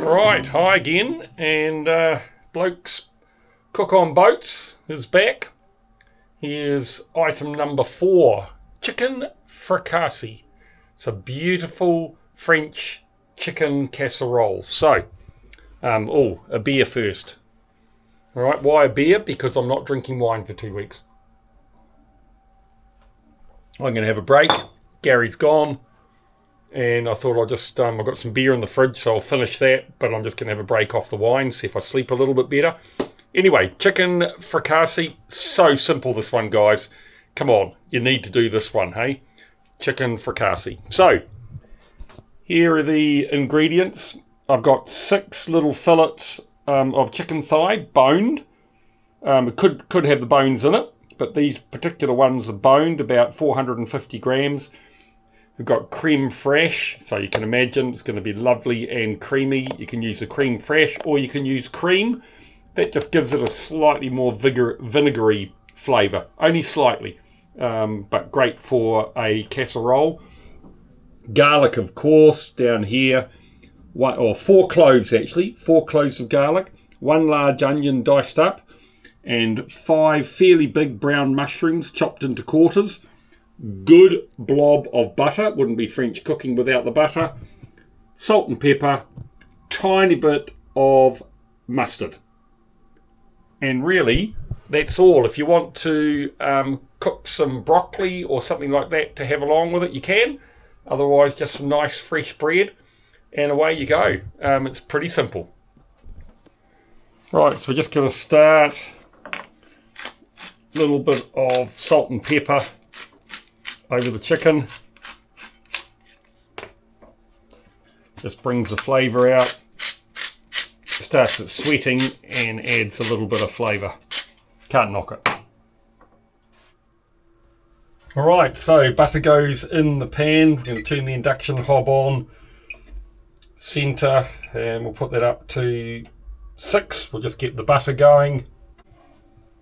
Right, hi again, and Blokes Cook on Boats is back. Here's item number 4, chicken fricassee. It's a beautiful French chicken casserole. So, a beer first. Alright, why a beer? Because I'm not drinking wine for 2 weeks. I'm going to have a break. Gary's gone. And I thought I've got some beer in the fridge, so I'll finish that. But I'm just going to have a break off the wine, see if I sleep a little bit better. Anyway, chicken fricassee. So simple, this one, guys. Come on, you need to do this one, hey? Chicken fricassee. So, here are the ingredients. I've got 6 little fillets of chicken thigh, boned. It could have the bones in it, but these particular ones are boned, about 450 grams. We've got creme fraiche, so you can imagine it's going to be lovely and creamy. You can use the creme fraiche or you can use cream. That just gives it a slightly more vinegary flavour, only slightly, but great for a casserole. Garlic, of course, down here. 4 cloves actually, 4 cloves of garlic, 1 large onion diced up, and 5 fairly big brown mushrooms chopped into quarters. Good blob of butter, wouldn't be French cooking without the butter. Salt and pepper, tiny bit of mustard. And really, that's all. If you want to cook some broccoli or something like that to have along with it, you can. Otherwise, just some nice fresh bread, and away you go. It's pretty simple. Right, so we're just going to start a little bit of salt and pepper over the chicken. Just brings the flavour out, starts it sweating and adds a little bit of flavour. Can't knock it. Alright, so butter goes in the pan. We're going to turn the induction hob on, centre, and we'll put that up to 6. We'll just get the butter going.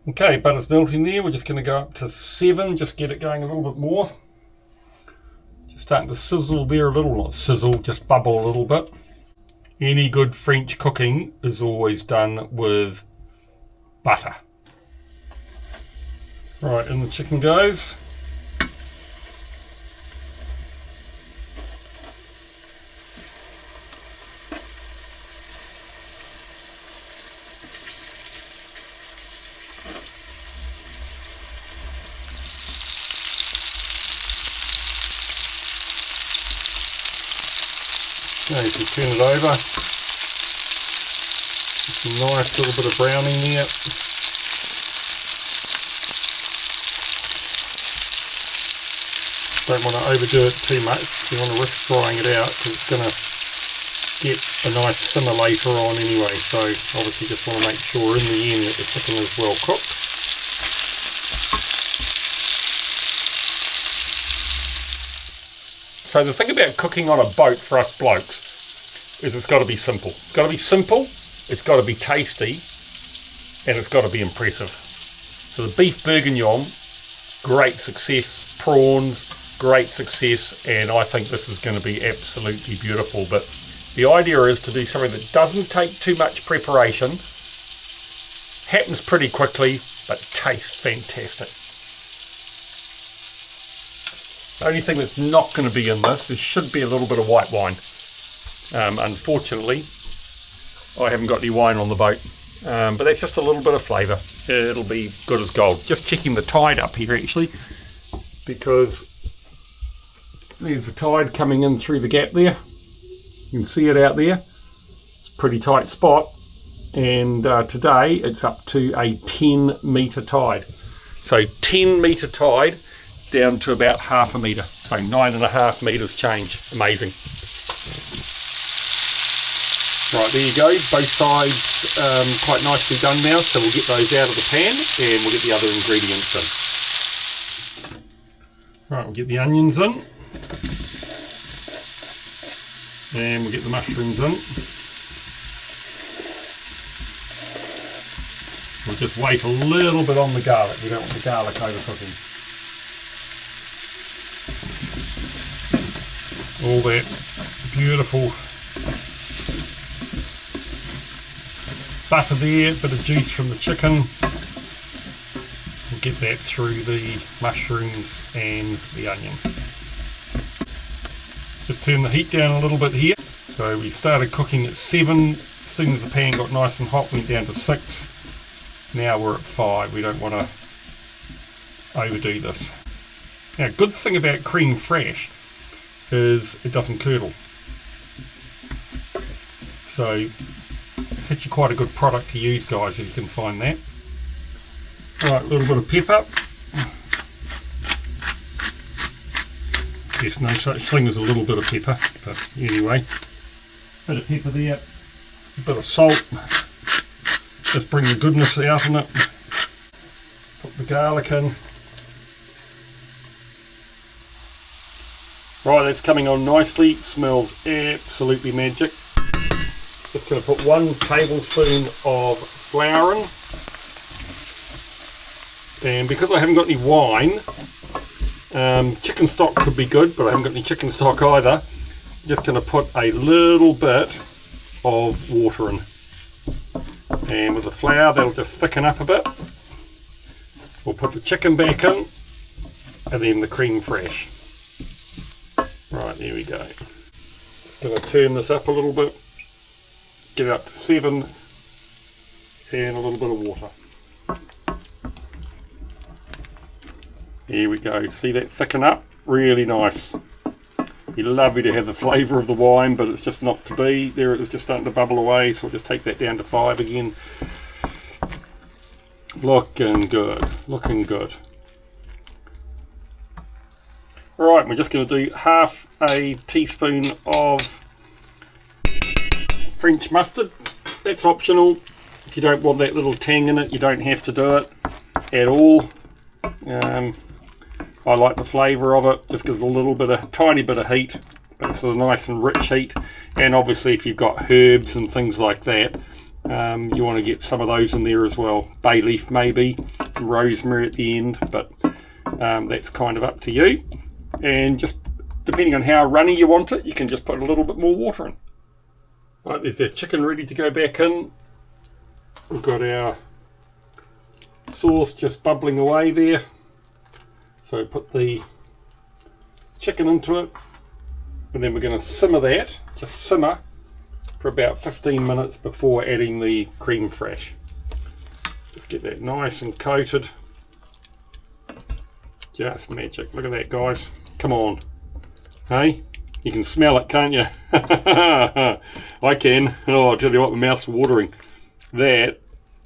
Okay, butter's melting there. We're just going to go up to 7, just get it going a little bit more. Just starting to sizzle there a little, not sizzle, just bubble a little bit. Any good French cooking is always done with butter. Right, in the chicken goes. Okay, you can turn it over. Just a nice little bit of browning there. Don't want to overdo it too much. You want to risk drying it out because it's going to get a nice simmer later on anyway. So obviously just want to make sure in the end that the chicken is well cooked. So the thing about cooking on a boat for us blokes is it's got to be simple. It's got to be simple, it's got to be tasty, and it's got to be impressive. So the beef bourguignon, great success. Prawns, great success, and I think this is going to be absolutely beautiful. But the idea is to do something that doesn't take too much preparation, happens pretty quickly, but tastes fantastic. The only thing that's not going to be in this, there should be a little bit of white wine. Unfortunately, I haven't got any wine on the boat, but that's just a little bit of flavour. It'll be good as gold. Just checking the tide up here actually, because there's a tide coming in through the gap there. You can see it out there. It's a pretty tight spot, and today it's up to a 10 metre tide. So 10 metre tide down to about half a metre, so 9.5 metres change. Amazing. Right, there you go, both sides quite nicely done now, so we'll get those out of the pan and we'll get the other ingredients in. Right, we'll get the onions in and we'll get the mushrooms in. We'll just wait a little bit on the garlic, we don't want the garlic overcooking. All that beautiful butter there, bit of juice from the chicken. We'll get that through the mushrooms and the onion. Just turn the heat down a little bit here. So we started cooking at 7. As soon as the pan got nice and hot, went down to 6. Now we're at 5. We don't want to overdo this. Now, good thing about cream fresh is it doesn't curdle. So it's actually quite a good product to use, guys, if you can find that. Right, a little bit of pepper. There's no such thing as a little bit of pepper, but anyway. Bit of pepper there, a bit of salt. Just bring the goodness out in it. Put the garlic in. Right, that's coming on nicely. Smells absolutely magic. Just going to put 1 tablespoon of flour in. And because I haven't got any wine, chicken stock could be good, but I haven't got any chicken stock either. I'm just going to put a little bit of water in. And with the flour, that'll just thicken up a bit. We'll put the chicken back in, and then the cream fresh. Right, there we go. Going to turn this up a little bit, get it up to 7, and a little bit of water. Here we go. See that thicken up? Really nice. You're lovely to have the flavour of the wine, but it's just not to be. There it is, just starting to bubble away, so we'll just take that down to 5 again. Looking good. Looking good. Right, we're just going to do half a teaspoon of French mustard. That's optional. If you don't want that little tang in it, you don't have to do it at all. I like the flavour of it, just gives a little bit of, tiny bit of heat, but it's a nice and rich heat. And obviously if you've got herbs and things like that, you want to get some of those in there as well. Bay leaf maybe, some rosemary at the end, but that's kind of up to you. And just depending on how runny you want it, you can just put a little bit more water in. Right, there's our chicken ready to go back in. We've got our sauce just bubbling away there. So put the chicken into it, and then we're going to simmer that, just simmer for about 15 minutes before adding the cream fresh. Just get that nice and coated. Just magic. Look at that, guys. Come on. Hey? You can smell it, can't you? I can. Oh, I'll tell you what, my mouth's watering. That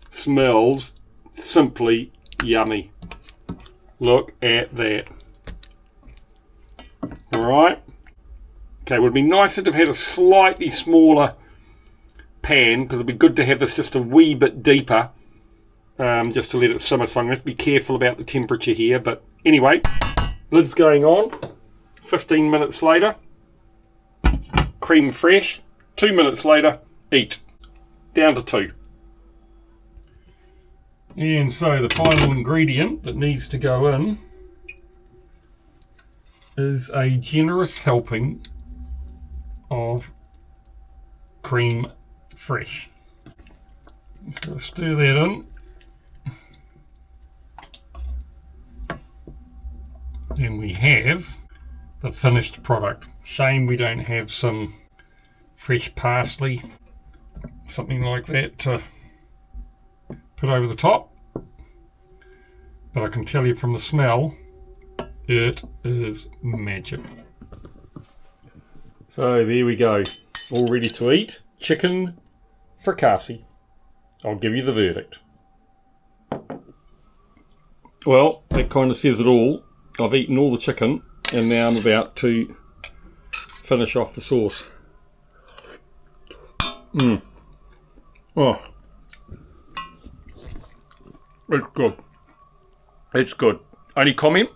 smells simply yummy. Look at that. Alright. Okay, it would be nicer to have had a slightly smaller pan, because it'd be good to have this just a wee bit deeper, just to let it simmer. So I'm going to have to be careful about the temperature here. But anyway, lid's going on. 15 minutes later, cream fresh. 2 minutes later, eat. Down to 2. And so the final ingredient that needs to go in is a generous helping of cream fresh. Just going to stir that in. And we have the finished product. Shame we don't have some fresh parsley, something like that to put over the top. But I can tell you from the smell, it is magic. So there we go, all ready to eat. Chicken fricassee. I'll give you the verdict. Well, that kind of says it all. I've eaten all the chicken, and now I'm about to finish off the sauce. Oh, it's good. It's good. Only comment,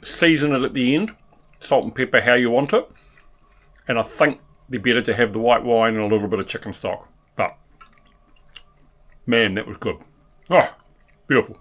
season it at the end, salt and pepper how you want it, and I think it'd be better to have the white wine and a little bit of chicken stock. But man, that was good. Oh, beautiful.